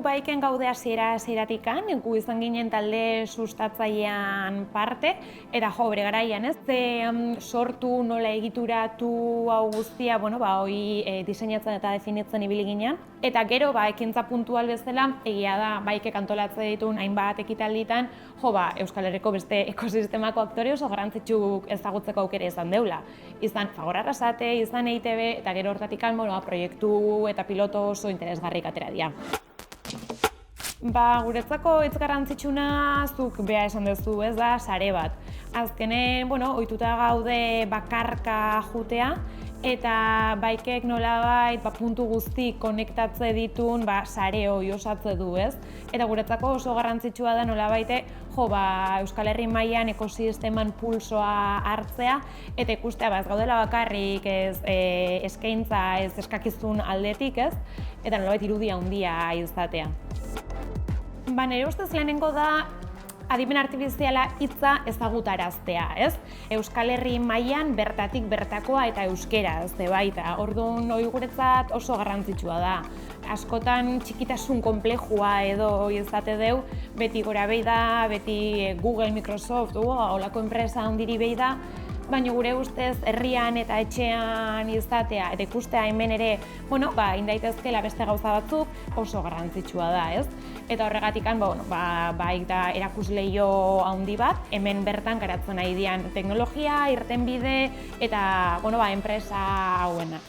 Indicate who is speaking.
Speaker 1: baiken gaude hasiera-hasieratikan, gu izan ginen talde sustatzailean parte, eta bere garaian, ez? Sortu, nola egituratu hau guztia, hori diseinatzen eta definitzen ibili ginen. Eta gero, ekintza puntual bezala, egia da, baikek antolatzen dituen hainbat ekitalditan, Euskal Herriko beste ekosistemako aktore oso garrantzitsuk ezagutzeko aukera izan deula. Izan Fagor Arrasate, izan EITB, eta gero hortatikan, proiektu eta piloto oso interesgarrik atera dira. Guretzako hitz garrantzitsuna zuk bea esan duzu, ez da, sare bat. Azkenen, ohituta gaude bakarka jutea, eta baikek nolabait puntu guzti konektatze ditun sare hori osatze du, ez? Eta guretzako oso garrantzitsua da nolabaite Euskal Herri mailan ekosisteman pulsoa hartzea eta ikustea ez gaudela bakarrik ez eskaintza, ez eskakizun aldetik, ez? Eta nolabait irudia handia izatea. Nire ustez lehenengo da adimen artifiziala hitza ezagutaraztea, ez? Euskal Herri mailan bertatik bertakoa eta euskera, baita. Orduan, hori guretzat oso garrantzitsua da. Askotan txikitasun konplejua edo izate deu, beti gora behi da, beti Google, Microsoft, holako enpresa handiri behi da, baina gure ustez herrian eta etxean izatea eta ikustea hemen ere, indaitezkela beste gauza batzuk oso garrantzitsua da, ez? Eta horregatikan, baita erakusleio handi bat, hemen bertan garatzen nahi dian teknologia, irtenbide eta enpresa hauena.